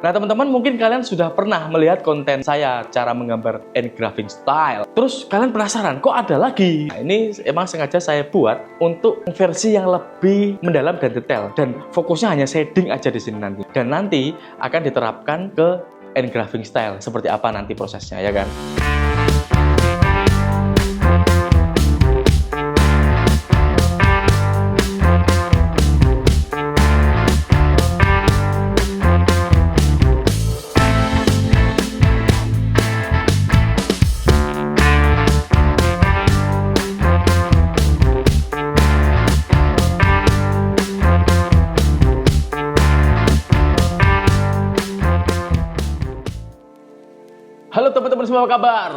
Nah teman-teman, mungkin kalian sudah pernah melihat konten saya cara menggambar engraving style. Terus kalian penasaran, kok ada lagi? Nah, ini emang sengaja saya buat untuk versi yang lebih mendalam dan detail, dan fokusnya hanya shading aja di sini nanti. Dan nanti akan diterapkan ke engraving style. Seperti apa nanti prosesnya, ya kan? Halo teman-teman semua, apa kabar?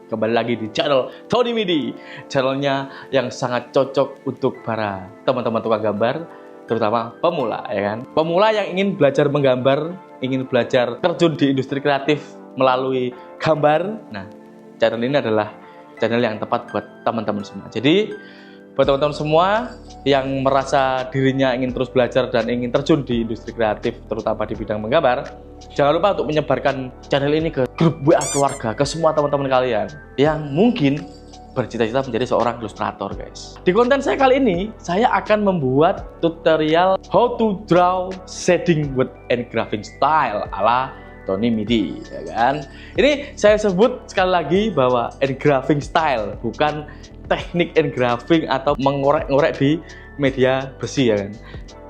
Kembali lagi di channel Tony Midi, channelnya yang sangat cocok untuk para teman-teman tukang gambar, terutama pemula, ya kan? Pemula yang ingin belajar menggambar, ingin belajar terjun di industri kreatif melalui gambar. Nah, channel ini adalah channel yang tepat buat teman-teman semua. Jadi, buat teman-teman semua yang merasa dirinya ingin terus belajar dan ingin terjun di industri kreatif, terutama di bidang menggambar, jangan lupa untuk menyebarkan channel ini ke grup WA keluarga, ke semua teman-teman kalian yang mungkin bercita-cita menjadi seorang ilustrator, guys. Di konten saya kali ini, saya akan membuat tutorial how to draw shading with engraving style ala Tony Midi, ya kan? Ini saya sebut sekali lagi bahwa engraving style, bukan teknik engraving atau mengorek-ngorek di media besi, ya kan?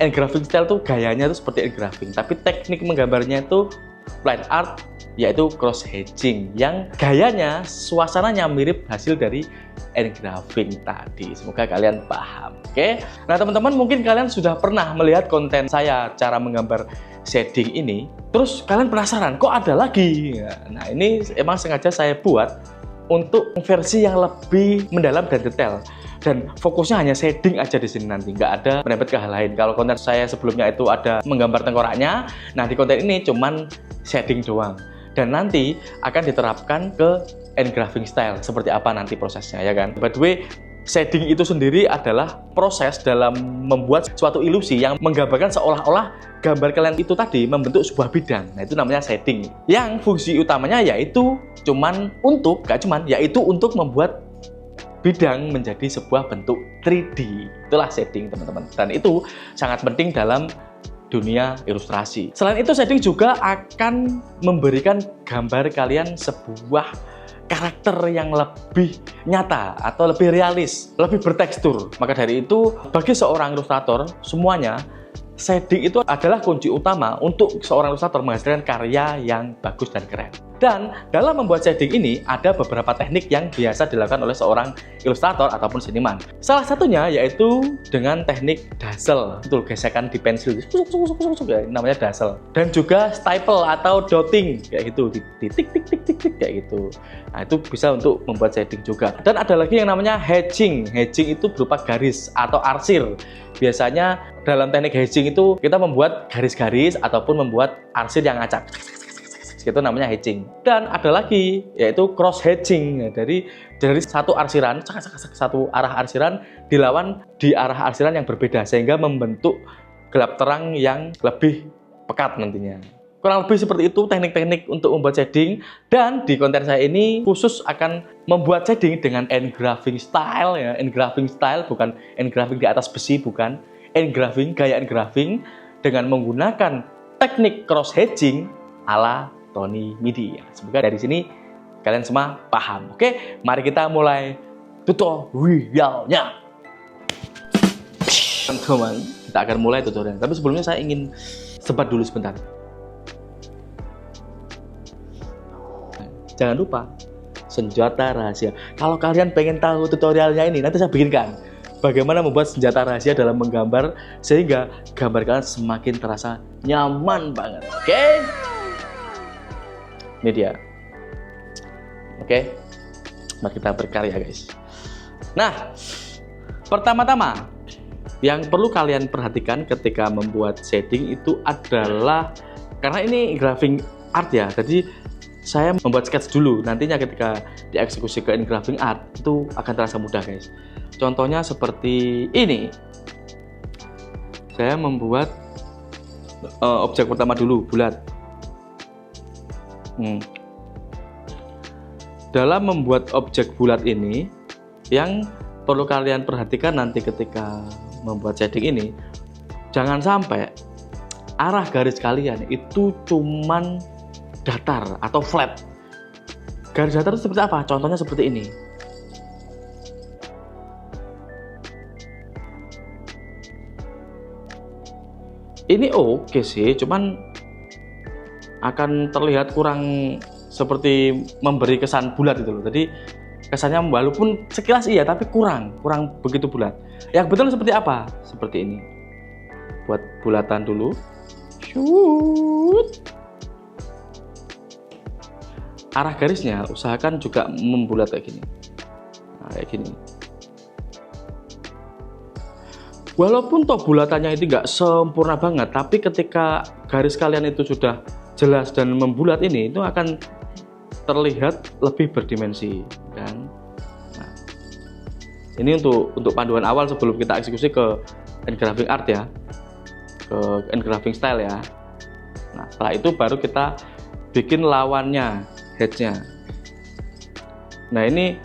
Engraving style tuh gayanya tuh seperti engraving, tapi teknik menggambarnya itu fine art, yaitu cross hatching, yang gayanya, suasananya mirip hasil dari engraving tadi. Semoga kalian paham, oke? Nah teman-teman, mungkin kalian sudah pernah melihat konten saya cara menggambar shading ini, terus kalian penasaran, kok ada lagi? Nah ini emang sengaja saya buat untuk versi yang lebih mendalam dan detail, dan fokusnya hanya shading aja di sini nanti, nggak ada menempel ke hal lain. Kalau konten saya sebelumnya itu ada menggambar tengkoraknya, nah di konten ini cuman shading doang, dan nanti akan diterapkan ke engraving style. Seperti apa nanti prosesnya, ya kan? By the way, shading itu sendiri adalah proses dalam membuat suatu ilusi yang menggambarkan seolah-olah gambar kalian itu tadi membentuk sebuah bidang. Nah itu namanya shading, yang fungsi utamanya yaitu yaitu untuk membuat bidang menjadi sebuah bentuk 3D. Itulah shading, teman-teman, dan itu sangat penting dalam dunia ilustrasi. Selain itu, shading juga akan memberikan gambar kalian sebuah karakter yang lebih nyata atau lebih realis, lebih bertekstur. Maka dari itu, bagi seorang ilustrator, semuanya shading itu adalah kunci utama untuk seorang ilustrator menghasilkan karya yang bagus dan keren. Dan dalam membuat shading ini ada beberapa teknik yang biasa dilakukan oleh seorang ilustrator ataupun seniman. Salah satunya yaitu dengan teknik dazzle, itu gesekan di pensil, namanya dazzle. Dan juga staple atau dotting, kayak gitu, di tik tik tik tik tik kayak gitu. Nah itu bisa untuk membuat shading juga. Dan ada lagi yang namanya hatching. Hatching itu berupa garis atau arsir. Biasanya dalam teknik hatching itu kita membuat garis-garis ataupun membuat arsir yang acak, itu namanya hatching. Dan ada lagi yaitu cross hatching, dari satu arsiran, satu arah arsiran dilawan di arah arsiran yang berbeda, sehingga membentuk gelap terang yang lebih pekat nantinya. Kurang lebih seperti itu teknik-teknik untuk membuat shading. Dan di konten saya ini khusus akan membuat shading dengan engraving style, ya. Engraving style, bukan engraving di atas besi, bukan. Engraving, gaya engraving dengan menggunakan teknik cross hatching ala Tony Midi. Semoga dari sini kalian semua paham. Oke, mari kita mulai tutorialnya. Teman-teman, kita akan mulai tutorial. Tapi sebelumnya saya ingin sebat dulu sebentar. Jangan lupa senjata rahasia. Kalau kalian pengen tahu tutorialnya ini, nanti saya bikinkan bagaimana membuat senjata rahasia dalam menggambar sehingga gambar kalian semakin terasa nyaman banget. Oke? Ini dia. Oke, mari kita berkarya, guys. Nah, pertama-tama yang perlu kalian perhatikan ketika membuat shading itu adalah, karena ini engraving art ya, jadi saya membuat sketch dulu. Nantinya ketika dieksekusi ke engraving art itu akan terasa mudah, guys. Contohnya seperti ini. Saya membuat objek pertama dulu, bulat. Dalam membuat objek bulat ini, yang perlu kalian perhatikan nanti ketika membuat shading ini, jangan sampai arah garis kalian itu cuman datar atau flat. Garis datar itu seperti apa? Contohnya seperti ini. Ini oke sih, cuman akan terlihat kurang seperti memberi kesan bulat itu loh. Jadi kesannya walaupun sekilas iya, tapi kurang begitu bulat. Yang betul seperti apa? Seperti ini. Buat bulatan dulu. Shoot. Arah garisnya usahakan juga membulat kayak gini. Nah, kayak gini. Walaupun toh bulatannya itu nggak sempurna banget, tapi ketika garis kalian itu sudah jelas dan membulat ini, itu akan terlihat lebih berdimensi, kan? Nah, ini untuk panduan awal sebelum kita eksekusi ke engraving art ya, ke engraving style ya. Nah, setelah itu baru kita bikin lawannya, hedge-nya. Nah, ini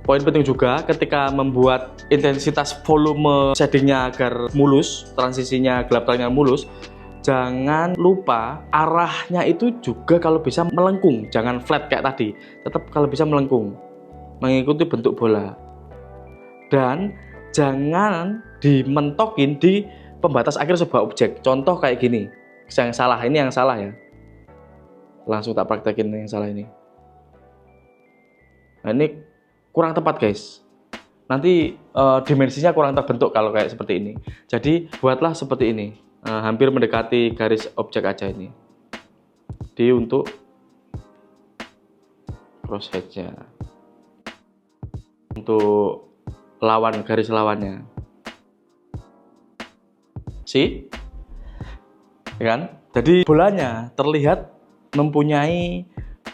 poin penting juga ketika membuat intensitas volume shadingnya agar mulus, transisinya gelap terangnya mulus. Jangan lupa arahnya itu juga kalau bisa melengkung, jangan flat kayak tadi, tetap kalau bisa melengkung, mengikuti bentuk bola. Dan jangan dimentokin di pembatas akhir sebuah objek. Contoh kayak gini, yang salah ini yang salah ya. Langsung tak praktekin yang salah ini. Nah, ini kurang tepat guys. Nanti dimensinya kurang terbentuk kalau kayak seperti ini. Jadi buatlah seperti ini, hampir mendekati garis objek aja ini. Di untuk cross hedge-nya, untuk lawan garis lawannya, see, ya kan? Jadi bolanya terlihat mempunyai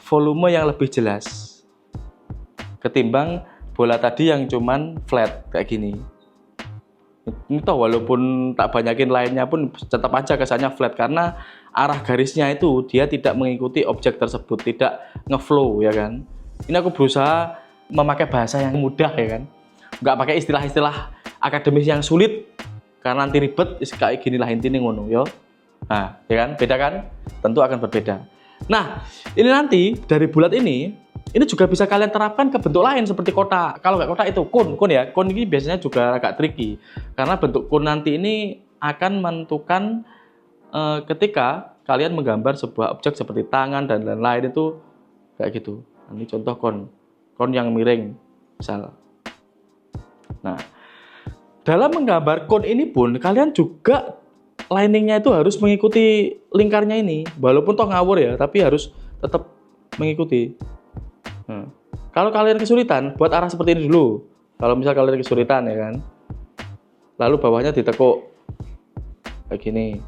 volume yang lebih jelas ketimbang bola tadi yang cuman flat kayak gini. Ini toh walaupun tak banyakin lainnya pun tetap aja kesannya flat karena arah garisnya itu dia tidak mengikuti objek tersebut, tidak ngeflow ya kan. Ini aku berusaha memakai bahasa yang mudah ya kan, nggak pakai istilah-istilah akademis yang sulit karena nanti ribet. Kayak gini lah intinya ngono yo. Nah ya kan, beda kan, tentu akan berbeda. Nah ini nanti dari bulat ini juga bisa kalian terapkan ke bentuk lain seperti kotak. Kalau nggak kotak itu kun ya. Kun ini biasanya juga agak tricky karena bentuk kun nanti ini akan menentukan ketika kalian menggambar sebuah objek seperti tangan dan lain-lain itu kayak gitu. Ini contoh kon yang miring misal. Nah, dalam menggambar kun ini pun kalian juga liningnya itu harus mengikuti lingkarnya ini. Walaupun toh ngawur ya, tapi harus tetap mengikuti. Kalau kalian kesulitan, buat arah seperti ini dulu. Kalau misal kalian kesulitan ya kan, lalu bawahnya ditekuk kayak gini.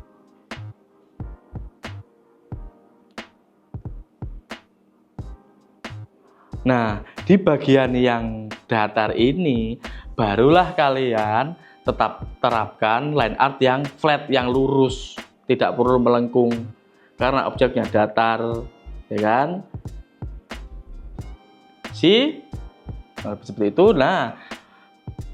Nah, di bagian yang datar ini, barulah kalian tetap terapkan line art yang flat, yang lurus, tidak perlu melengkung karena objeknya datar, ya kan? Seperti itu. Nah,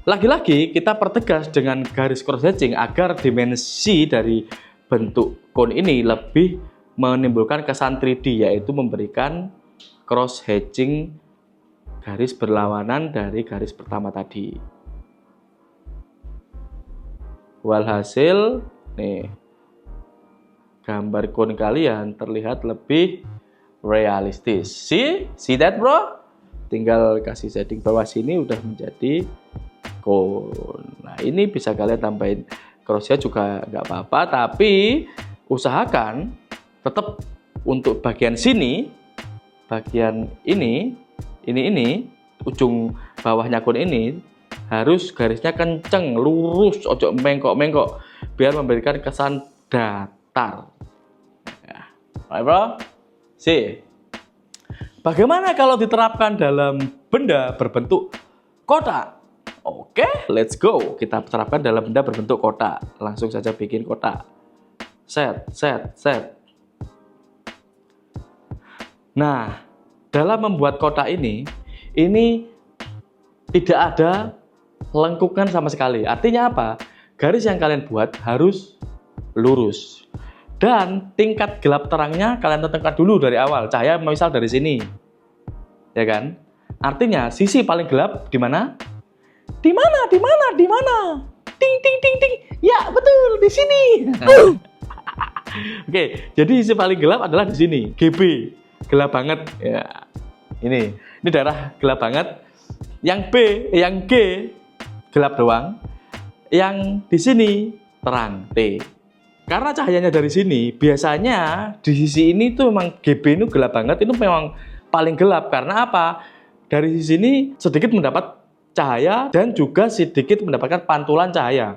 lagi-lagi kita pertegas dengan garis cross hatching agar dimensi dari bentuk cone ini lebih menimbulkan kesan 3D, yaitu memberikan cross hatching garis berlawanan dari garis pertama tadi. Walhasil nih, gambar cone kalian terlihat lebih realistis. See that bro? Tinggal kasih shading bawah sini udah menjadi cone. Nah ini bisa kalian tambahin crossnya juga nggak apa-apa, tapi usahakan tetap untuk bagian sini, bagian ini ujung bawahnya cone ini harus garisnya kenceng, lurus, ojo mengkok-mengkok biar memberikan kesan datar. Ya. Alright bro, see. Bagaimana kalau diterapkan dalam benda berbentuk kotak? Oke, let's go. Kita terapkan dalam benda berbentuk kotak. Langsung saja bikin kotak. set, set, set. Nah, dalam membuat kotak ini tidak ada lengkungan sama sekali. Artinya apa? Garis yang kalian buat harus lurus. Dan tingkat gelap terangnya kalian tentukan dulu dari awal. Cahaya misal dari sini. Ya kan? Artinya sisi paling gelap di mana? Di mana? Di mana? Di mana? Ting ting ting ting. Ya, betul, di sini. Oke, jadi sisi paling gelap adalah di sini. GB. Gelap banget. Ya. Ini daerah gelap banget. Yang G gelap doang. Yang di sini terang, T. Karena cahayanya dari sini, biasanya di sisi ini tuh memang GB ini gelap banget, itu memang paling gelap. Karena apa? Dari sisi ini sedikit mendapat cahaya dan juga sedikit mendapatkan pantulan cahaya.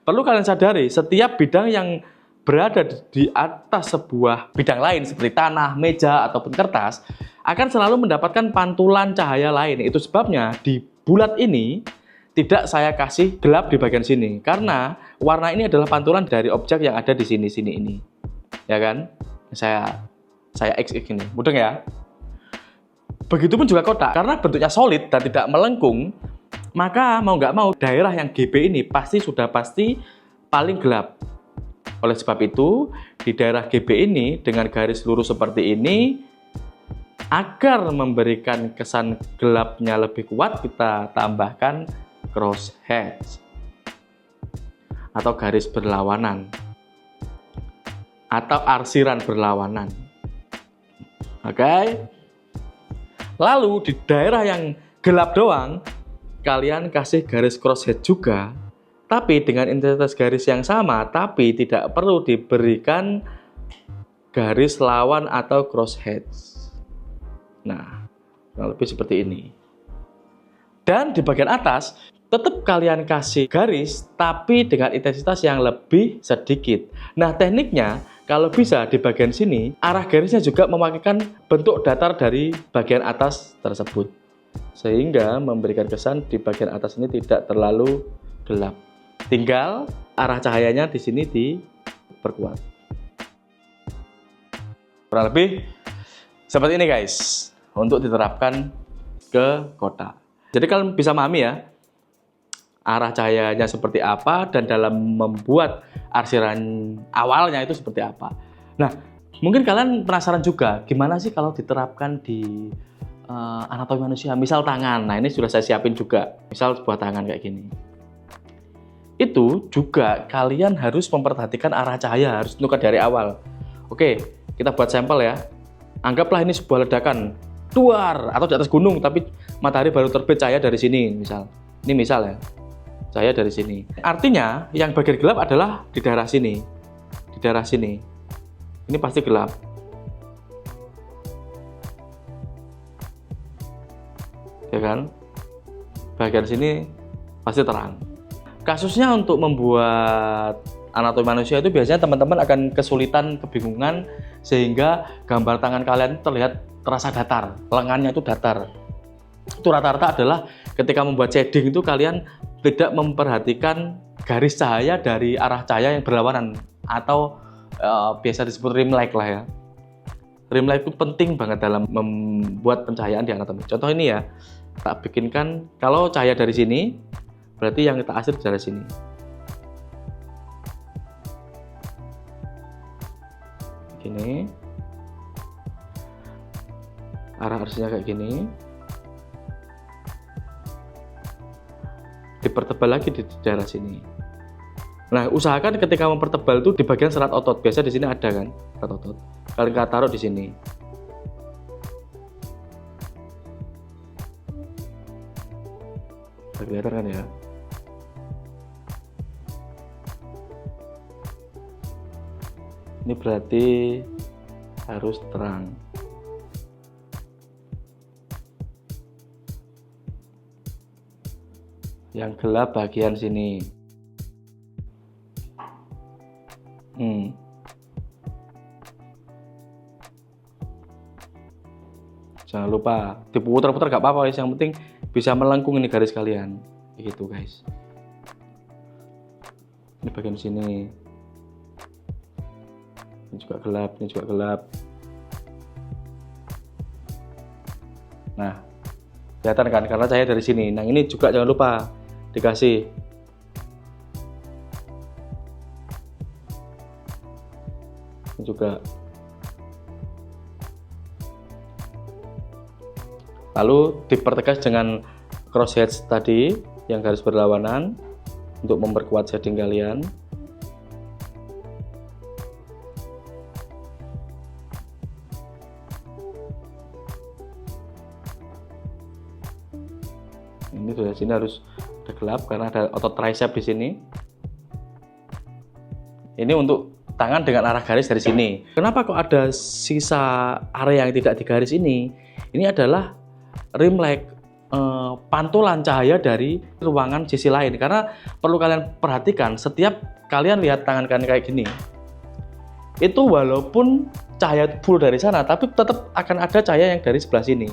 Perlu kalian sadari, setiap bidang yang berada di atas sebuah bidang lain seperti tanah, meja, ataupun kertas akan selalu mendapatkan pantulan cahaya lain. Itu sebabnya di bulat ini tidak saya kasih gelap di bagian sini karena warna ini adalah pantulan dari objek yang ada di sini ini. Ya kan? Saya X ini. Mudeng ya? Begitupun juga kotak, karena bentuknya solid dan tidak melengkung, maka mau nggak mau daerah yang GB ini pasti paling gelap. Oleh sebab itu, di daerah GB ini dengan garis lurus seperti ini, agar memberikan kesan gelapnya lebih kuat, kita tambahkan cross hatch atau garis berlawanan atau arsiran berlawanan. Oke. Lalu di daerah yang gelap doang, kalian kasih garis cross hatch juga, tapi dengan intensitas garis yang sama, tapi tidak perlu diberikan garis lawan atau cross hatch. Nah, kurang lebih seperti ini. Dan di bagian atas, tetap kalian kasih garis, tapi dengan intensitas yang lebih sedikit. Nah, tekniknya, kalau bisa di bagian sini, arah garisnya juga memakaikan bentuk datar dari bagian atas tersebut. Sehingga memberikan kesan di bagian atas ini tidak terlalu gelap. Tinggal arah cahayanya di sini diperkuat. Kurang lebih seperti ini guys, untuk diterapkan ke kotak. Jadi kalian bisa memahami ya, arah cahayanya seperti apa dan dalam membuat arsiran awalnya itu seperti apa. Nah, mungkin kalian penasaran juga, gimana sih kalau diterapkan di anatomi manusia, misal tangan. Nah, ini sudah saya siapin juga, misal sebuah tangan kayak gini. Itu juga kalian harus memperhatikan arah cahaya, harus tentukan dari awal. Oke, kita buat sampel ya. Anggaplah ini sebuah ledakan, duar, atau di atas gunung, tapi matahari baru terbit, cahaya dari sini, misal. Ini misal ya, cahaya dari sini. Artinya, yang bagian gelap adalah di daerah sini. Di daerah sini. Ini pasti gelap. Ya kan? Bagian sini pasti terang. Kasusnya untuk membuat anatomi manusia itu biasanya teman-teman akan kesulitan, kebingungan, sehingga gambar tangan kalian terlihat terasa datar, lengannya itu datar. Itu rata-rata adalah ketika membuat shading itu kalian tidak memperhatikan garis cahaya dari arah cahaya yang berlawanan, atau biasa disebut rim light lah ya. Rim light itu penting banget dalam membuat pencahayaan di anatomi. Contoh ini ya, tak bikinkan kalau cahaya dari sini, berarti yang kita asir dari sini. Gini. Arah arsinya kayak gini. Dipertebal lagi di daerah sini. Nah, usahakan ketika mempertebal itu di bagian serat otot. Biasa di sini ada kan, serat otot. Kalian kita taruh di sini. Kelihatan kan ya? Ini berarti harus terang. Yang gelap bagian sini. Jangan lupa diputar-putar, gak apa-apa, yang penting bisa melengkung ini garis kalian. Begitu guys. Ini bagian sini. Ini juga gelap, ini juga gelap. Nah, kelihatan kan karena cahaya dari sini. Nah, ini juga jangan lupa dikasih. Ini juga. Lalu dipertegas dengan crosshatch tadi yang garis berlawanan untuk memperkuat shading kalian. Ini sudah sini harus udah gelap karena ada otot tricep di sini. Ini untuk tangan dengan arah garis dari sini. Kenapa kok ada sisa area yang tidak digaris ini? Ini adalah rimlek, pantulan cahaya dari ruangan sisi lain. Karena perlu kalian perhatikan, setiap kalian lihat tangan kalian kayak gini, itu walaupun cahaya full dari sana, tapi tetap akan ada cahaya yang dari sebelah sini.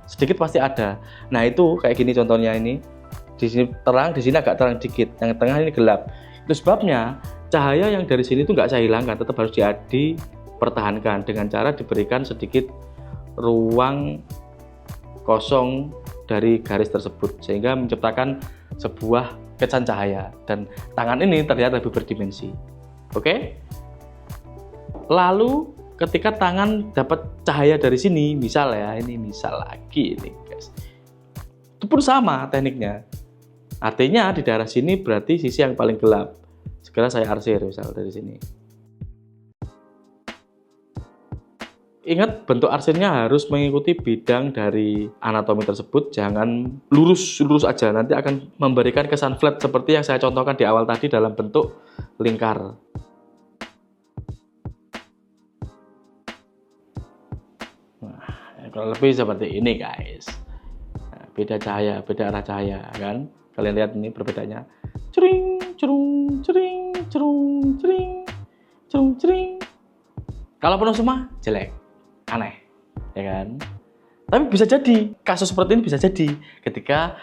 Sedikit pasti ada. Nah, itu kayak gini contohnya ini. Di sini terang, di sini agak terang dikit. Yang tengah ini gelap. Itu sebabnya cahaya yang dari sini itu nggak saya hilangkan, tetap harus dipertahankan dengan cara diberikan sedikit ruang kosong dari garis tersebut sehingga menciptakan sebuah kesan cahaya dan tangan ini terlihat lebih berdimensi. Oke? Lalu ketika tangan dapat cahaya dari sini, misal ya, ini misal lagi ini guys. Itu pun sama tekniknya. Artinya di daerah sini berarti sisi yang paling gelap. Segera saya arsir misal dari sini. Ingat, bentuk arsirnya harus mengikuti bidang dari anatomi tersebut, jangan lurus aja, nanti akan memberikan kesan flat seperti yang saya contohkan di awal tadi dalam bentuk lingkar. Nah, kalau lebih seperti ini guys. Nah, beda cahaya, beda arah cahaya kan. Kalian lihat ini perbedaannya. Cering, cerung, cering, cerung, cering, cerung, cering. Kalau penuh semua jelek. Aneh, ya kan? Tapi bisa jadi, kasus seperti ini bisa jadi ketika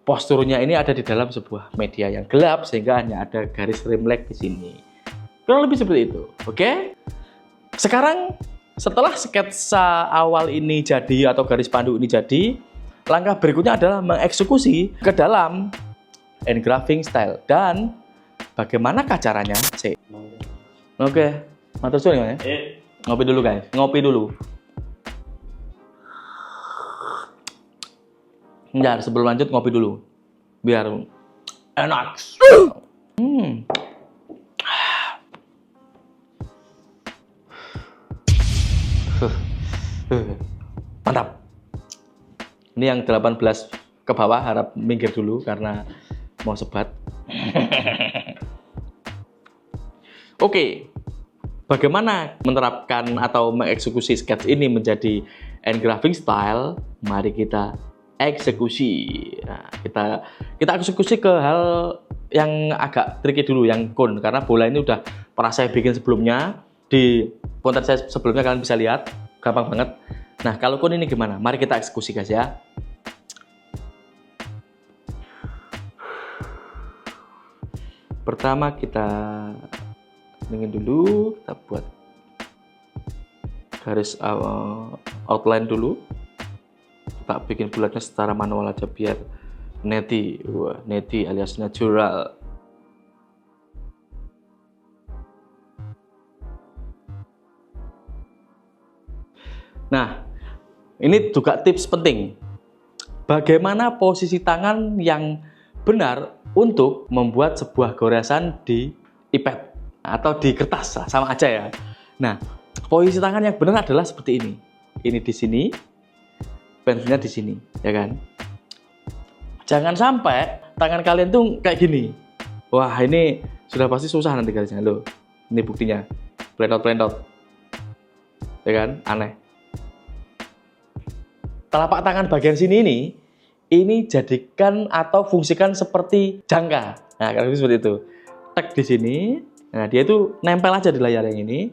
posturnya ini ada di dalam sebuah media yang gelap sehingga hanya ada garis rimlek di sini. Kurang lebih seperti itu, oke? Sekarang setelah sketsa awal ini jadi atau garis pandu ini jadi, langkah berikutnya adalah mengeksekusi ke dalam engraving style. Dan bagaimanakah caranya? Oke, matur suwun ya. Ngopi dulu guys, ngopi dulu. Bentar, sebelum lanjut ngopi dulu. Biar enak. Mantap. Ini yang 18 ke bawah harap minggir dulu karena mau sebat. Oke. Bagaimana menerapkan atau mengeksekusi sketch ini menjadi engraving style? Mari kita eksekusi. Nah, kita eksekusi ke hal yang agak tricky dulu, yang cone, karena bola ini udah pernah saya bikin sebelumnya di konten saya sebelumnya, kalian bisa lihat, gampang banget. Nah, kalau cone ini gimana? Mari kita eksekusi guys ya. Pertama kita ingin dulu, kita buat garis outline dulu. Kita bikin bulatnya secara manual aja biar neti, neti alias natural. Nah, ini juga tips penting. Bagaimana posisi tangan yang benar untuk membuat sebuah goresan di iPad atau di kertas, sama aja ya. Nah, posisi tangan yang benar adalah seperti ini. Ini di sini, pensilnya di sini, ya kan? Jangan sampai tangan kalian tuh kayak gini. Wah, ini sudah pasti susah nanti garisnya loh. Ini buktinya, plentot-plentot, ya kan? Aneh. Telapak tangan bagian sini ini jadikan atau fungsikan seperti jangka. Nah, kalau seperti itu, tek di sini. Nah, dia itu nempel aja di layar yang ini.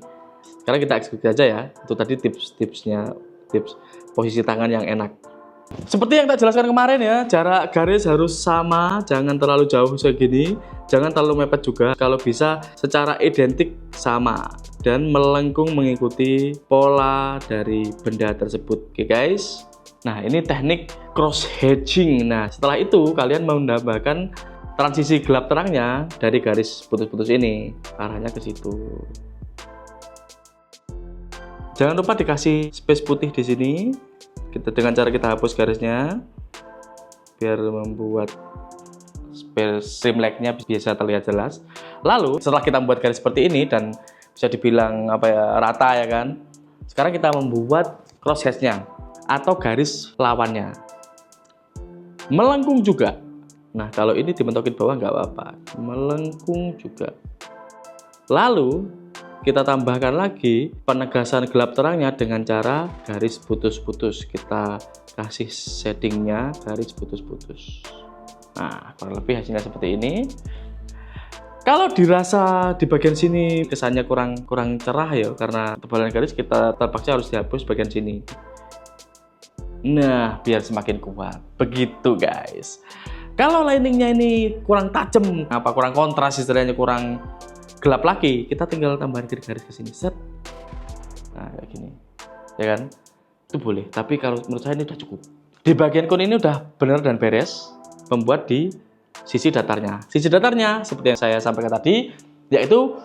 Sekarang kita eksekusi aja ya. Itu tadi tips-tipsnya, tips posisi tangan yang enak. Seperti yang tak jelaskan kemarin ya, jarak garis harus sama, jangan terlalu jauh segini, jangan terlalu mepet juga. Kalau bisa secara identik sama. dan melengkung mengikuti pola dari benda tersebut. Oke guys. Nah, ini teknik cross hatching. Nah, setelah itu kalian menambahkan transisi gelap terangnya dari garis putus-putus ini, arahnya ke situ. Jangan lupa dikasih space putih di sini. Kita dengan cara kita hapus garisnya biar membuat trim leg-nya bisa terlihat jelas. Lalu setelah kita membuat garis seperti ini dan bisa dibilang rata ya kan. Sekarang kita membuat cross hatch-nya atau garis lawannya. Melengkung juga. Nah, kalau ini dimentokin bawah nggak apa-apa. Melengkung juga. Lalu kita tambahkan lagi penegasan gelap terangnya dengan cara garis putus-putus. Kita kasih shadingnya garis putus-putus. Nah, kurang lebih hasilnya seperti ini. Kalau dirasa di bagian sini kesannya kurang cerah ya, karena tebalan garis kita terpaksa harus dihapus bagian sini. Nah, biar semakin kuat. Begitu guys. Kalau liningnya ini kurang tajam, kurang kontras istilahnya, kurang gelap lagi, kita tinggal tambahin garis ke sini, set. Nah, kayak gini. Ya kan? Itu boleh, tapi kalau menurut saya ini udah cukup. Di bagian kun ini udah benar dan beres membuat di sisi datarnya. Sisi datarnya seperti yang saya sampaikan tadi, yaitu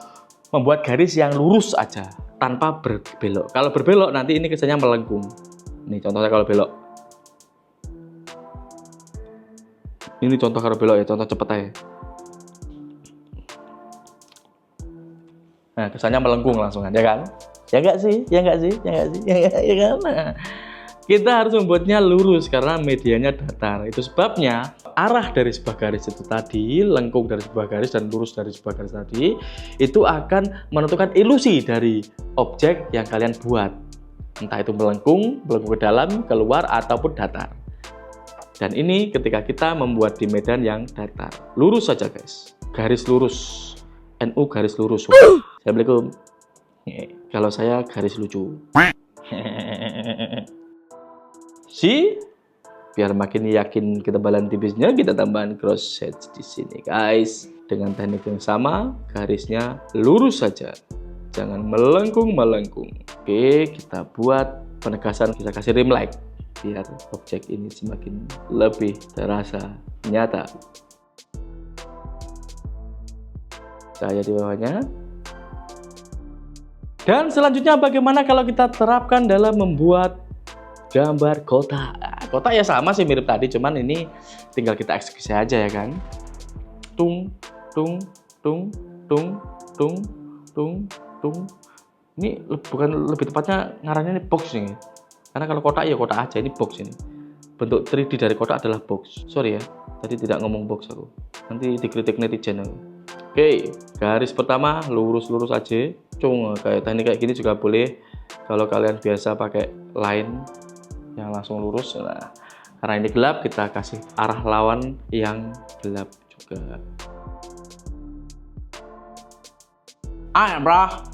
membuat garis yang lurus aja tanpa berbelok. Kalau berbelok nanti ini kesannya melengkung. Ini contohnya kalau belok. Ini contoh kalau belok ya, contoh cepet aja. Nah, kesannya melengkung langsung ya kan? Ya enggak sih? Ya enggak sih? Ya enggak sih? Ya kan? Nah, kita harus membuatnya lurus karena medianya datar. Itu sebabnya arah dari sebuah garis itu tadi, lengkung dari sebuah garis dan lurus dari sebuah garis tadi, itu akan menentukan ilusi dari objek yang kalian buat. Entah itu melengkung ke dalam, keluar, ataupun datar. Dan ini ketika kita membuat di medan yang datar. Lurus saja guys. Garis lurus. NU garis lurus. Assalamualaikum. Kalau saya garis lucu. Biar makin yakin ketebalan tipisnya, kita tambahin cross hatch di sini guys. Dengan teknik yang sama, garisnya lurus saja. Jangan melengkung-melengkung. Oke, kita buat penegasan, kita kasih rim light biar objek ini semakin lebih terasa nyata. Cahaya di bawahnya. Dan selanjutnya bagaimana kalau kita terapkan dalam membuat gambar kotak? Kotak ya sama sih, mirip tadi, cuman ini tinggal kita eksekusi aja ya kan. Tung, tung, tung, tung, tung, tung, tung. Ini bukan, lebih tepatnya ngarannya ini box nih. Karena kalau kotak ya kotak aja, ini box ini. Bentuk 3D dari kotak adalah box. Sorry ya, tadi tidak ngomong box aku. Nanti dikritik netizen aku. Oke, garis pertama lurus-lurus aja. Cung, kayak teknik kayak gini juga boleh. Kalau kalian biasa pakai line yang langsung lurus. Nah, karena ini gelap, kita kasih arah lawan yang gelap juga. Bro.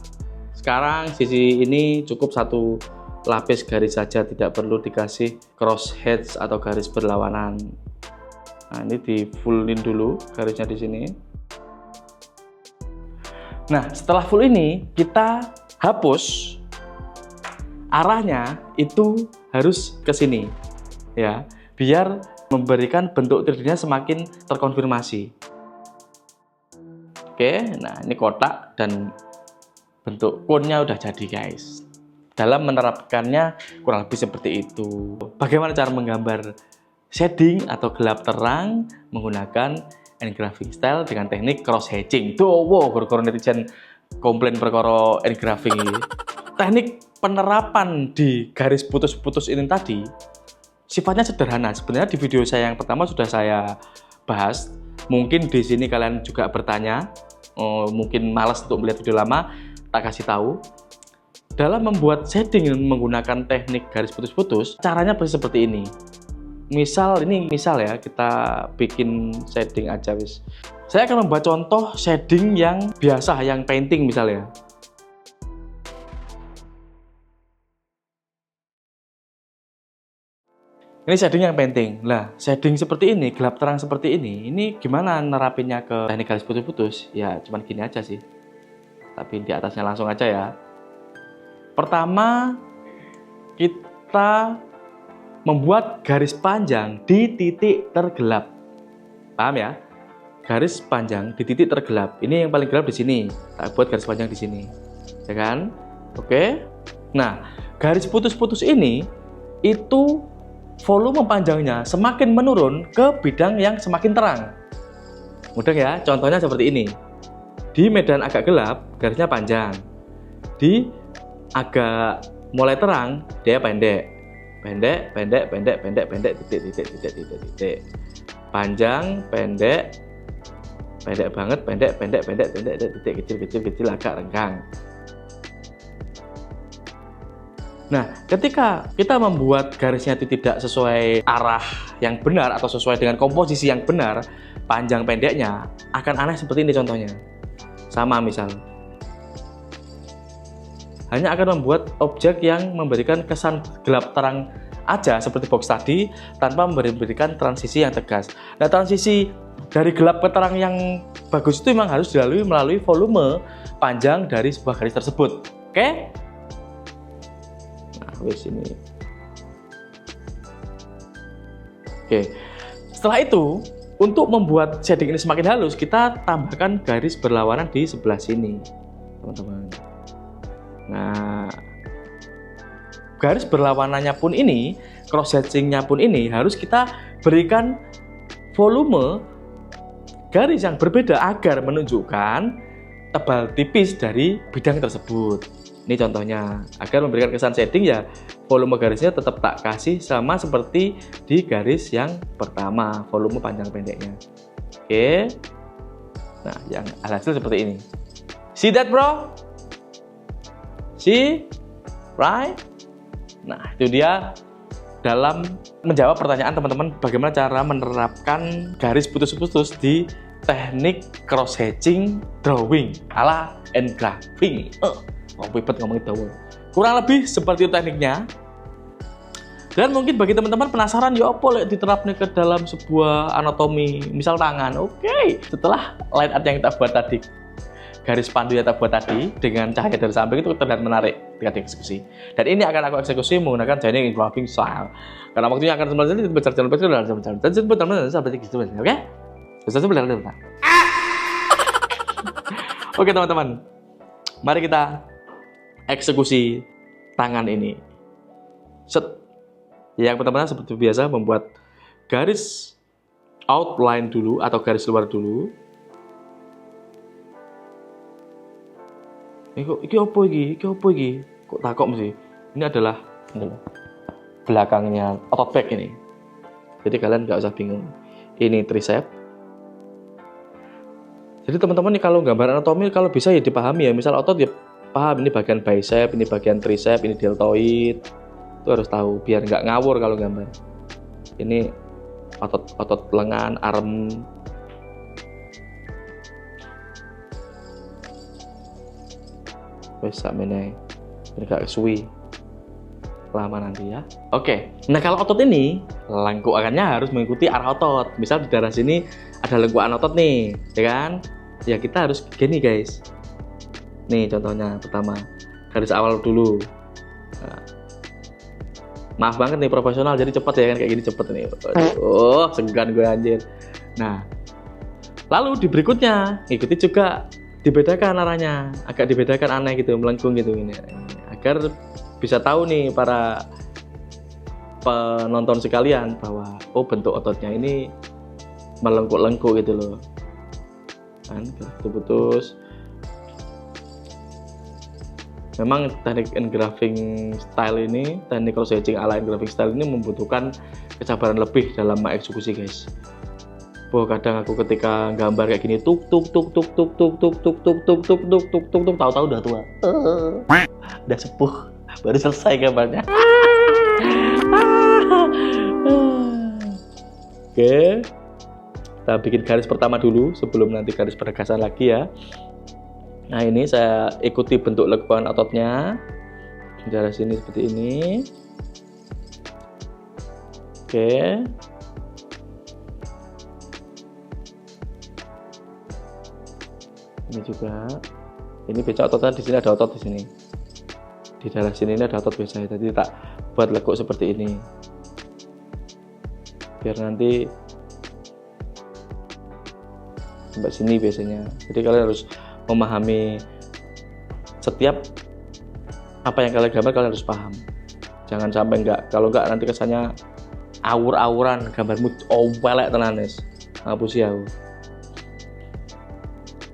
Sekarang sisi ini cukup satu lapis garis saja, tidak perlu dikasih cross hatch atau garis berlawanan. Nah, ini di fullin dulu garisnya di sini. Nah, setelah full ini kita hapus, arahnya itu harus ke sini ya, biar memberikan bentuk 3D-nya semakin terkonfirmasi. Oke, nah ini kotak dan bentuk konnya udah jadi guys. Dalam menerapkannya kurang lebih seperti itu. Bagaimana cara menggambar shading atau gelap terang menggunakan engraving style dengan teknik cross hatching. Tuh, wow, gor-gor netizen komplain perkara engraving ini. Teknik penerapan di garis putus-putus ini tadi sifatnya sederhana. Sebenarnya di video saya yang pertama sudah saya bahas. Mungkin di sini kalian juga bertanya, mungkin malas untuk melihat video lama, tak kasih tahu. Dalam membuat shading menggunakan teknik garis putus-putus, caranya seperti ini. Misal ya, kita bikin shading aja wis. Saya akan membuat contoh shading yang biasa, yang painting misalnya. Ini shading yang painting. Lah, shading seperti ini, gelap terang seperti ini gimana nerapinnya ke teknik garis putus-putus? Ya, cuman gini aja sih. tapi di atasnya langsung aja ya. Pertama, kita membuat garis panjang di titik tergelap. Paham ya? Garis panjang di titik tergelap. Ini yang paling gelap di sini. Tak buat garis panjang di sini. Ya kan? Oke. Nah, garis putus-putus ini itu volume panjangnya semakin menurun ke bidang yang semakin terang. Mudah ya? Contohnya seperti ini. Di medan agak gelap, garisnya panjang. Di agak mulai terang, dia pendek. Pendek, titik. Panjang, pendek banget, pendek, titik, kecil, agak renggang. Nah, ketika kita membuat garisnya itu tidak sesuai arah yang benar atau sesuai dengan komposisi yang benar, panjang pendeknya akan aneh seperti ini contohnya. Sama misal, hanya akan membuat objek yang memberikan kesan gelap terang aja seperti box tadi tanpa memberikan transisi yang tegas. Nah, transisi dari gelap ke terang yang bagus itu memang harus dilalui melalui volume panjang dari sebuah garis tersebut. Oke? Nah, wes ini. Oke. Setelah itu, untuk membuat shading ini semakin halus, kita tambahkan garis berlawanan di sebelah sini, teman-teman. Nah, garis berlawanannya pun ini, cross hatchingnya pun ini harus kita berikan volume garis yang berbeda agar menunjukkan tebal tipis dari bidang tersebut. Ini contohnya, agar memberikan kesan shading ya volume garisnya tetap tak kasih sama seperti di garis yang pertama, volume panjang pendeknya. Oke. Nah, yang alhasil seperti ini. See that, bro? See? Right? Nah, itu dia dalam menjawab pertanyaan teman-teman bagaimana cara menerapkan garis putus-putus di teknik cross hatching drawing ala engraving. Ribet ngomong itu. Kurang lebih seperti itu tekniknya. Dan mungkin bagi teman-teman penasaran ya apa lek diterapnya ke dalam sebuah anatomi misal tangan. Oke. Setelah line art yang kita buat tadi, garis pandu yang kita buat tadi dengan cahaya dari samping itu terlihat menarik ketika dieksekusi. Dan ini akan aku eksekusi menggunakan Joining Engraving style. Karena waktunya akan sebenarnya berjalan sampai gitu. Oke? Oke teman-teman. Mari kita eksekusi tangan ini. Set. Yang pertama seperti biasa membuat garis outline dulu atau garis luar dulu. Iki apa iki? Kok takok mesti? Ini adalah belakangnya otot back ini. Jadi kalian nggak usah bingung. Ini tricep. Jadi teman-teman nih kalau gambar anatomi kalau bisa ya dipahami ya. Misal otot ya paham ini bagian bicep, ini bagian tricep, ini deltoid. Itu harus tahu biar nggak ngawur kalau gambar. Ini otot lengan, arm. Wes sakmene. Ini gak suwi. Lama nanti ya. Oke. Nah, kalau otot ini lengkukannya harus mengikuti arah otot. Misal di daerah sini ada lengkukan otot nih, ya kan? Ya kita harus gini, guys. Nih contohnya pertama, garis awal dulu. Nah, maaf banget nih profesional jadi cepet ya kan kayak gini cepet nih. Oh, segan gue anjir. Nah, lalu di berikutnya ikuti juga dibedakan arahnya, agak dibedakan aneh gitu, melengkung gitu ini. Agar bisa tahu nih para penonton sekalian bahwa oh bentuk ototnya ini melengkung-lengkung gitu loh. Kan putus-putus. Memang teknik engraving style ini, teknik cross hatching ala engraving style ini membutuhkan kesabaran lebih dalam mengeksekusi, guys. Kadang aku ketika gambar kayak gini tuk tahu-tahu udah tua. Udah sepuh, baru selesai gambarnya. Oke. Kita bikin garis pertama dulu sebelum nanti garis penegasan lagi ya. Nah, ini saya ikuti bentuk lekukan ototnya. Dari sini seperti ini. Oke. Ini juga Ini biasanya ototnya di sini, ada otot di sini. Di daerah sini ini ada otot biasanya. Jadi tak buat lekuk seperti ini. Biar nanti sampai sini biasanya. Jadi kalian harus memahami setiap apa yang kalian gambar, kalian harus paham. Jangan sampai enggak, kalau enggak nanti kesannya awur-awuran, gambarmu welek tenan wis. Ngapusi aku.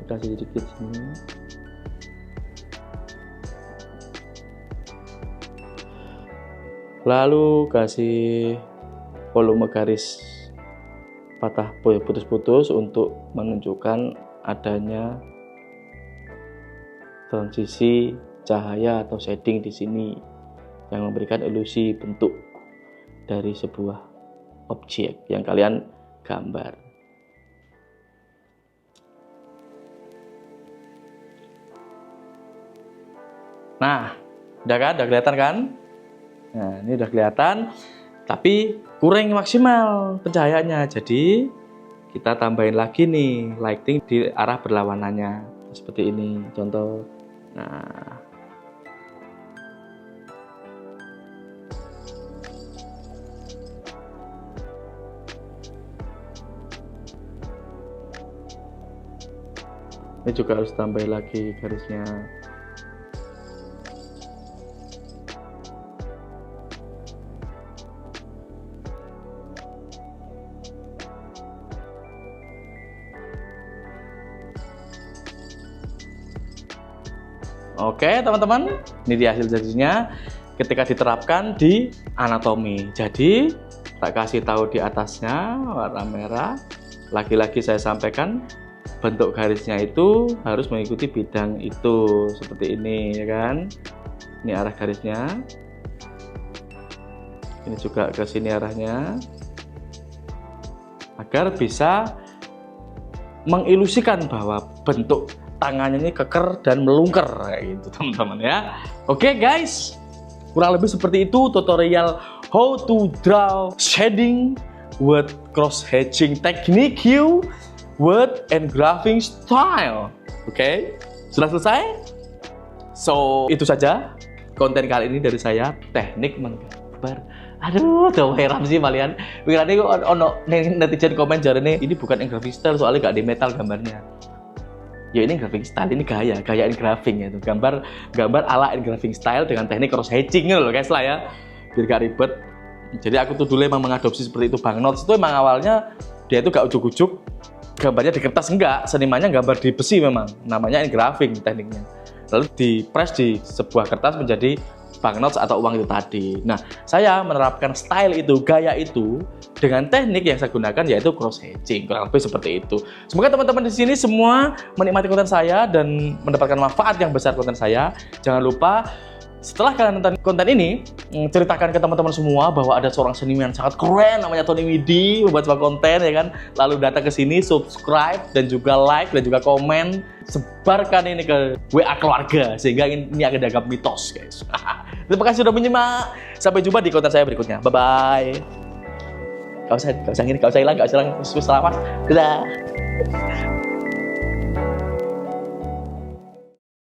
Kasih sedikit sini. Lalu kasih volume garis patah putus-putus untuk menunjukkan adanya transisi cahaya atau shading di sini yang memberikan ilusi bentuk dari sebuah objek yang kalian gambar. Nah, udah kan? Udah kelihatan kan? Nah, ini udah kelihatan, tapi kurang maksimal pencahayaannya. Jadi kita tambahin lagi nih lighting di arah berlawanannya seperti ini. Contoh. Nah, ini juga harus tambahin lagi garisnya. Oke teman-teman, ini dia hasil jadinya ketika diterapkan di anatomi. Jadi tak kasih tahu di atasnya warna merah. Lagi-lagi saya sampaikan bentuk garisnya itu harus mengikuti bidang itu seperti ini, ya kan? Ini arah garisnya. Ini juga ke sini arahnya, agar bisa mengilusikan bahwa bentuk tangannya ini keker dan melungker kayak gitu teman-teman ya. Oke guys, kurang lebih seperti itu tutorial how to draw shading with cross hatching technique with engraving style. Oke, sudah selesai? So itu saja konten kali ini dari saya, teknik menggambar. Aduh, udah heran sih kalian. Pikiran ini ono netizen komen jarene ini bukan engraving style soalnya gak di metal gambarnya. Ya ini engraving style, ini gaya engraving ya, gambar ala engraving style dengan teknik cross hatching loh guys lah ya, biar gak ribet. Jadi aku tuh dulu emang mengadopsi seperti itu. Bang Notes itu emang awalnya dia itu gak ujuk-ujuk gambarnya di kertas, enggak, senimannya gambar di besi memang, namanya engraving tekniknya. Lalu di press di sebuah kertas menjadi banknotes atau uang itu tadi. Nah, saya menerapkan style itu, gaya itu dengan teknik yang saya gunakan yaitu cross hatching, kurang lebih seperti itu. Semoga teman-teman di sini semua menikmati konten saya dan mendapatkan manfaat yang besar konten saya. Jangan lupa setelah kalian nonton konten ini, ceritakan ke teman-teman semua bahwa ada seorang seniman yang sangat keren namanya Tony Widi membuat sebuah konten ya kan. Lalu datang ke sini, subscribe dan juga like dan juga komen, sebarkan ini ke WA keluarga sehingga ini akan dianggap mitos guys. Terima kasih sudah menyimak. Sampai jumpa di konten saya berikutnya. Bye bye. Gak usah hilang, gak usah hilang. Selamat. Dadah.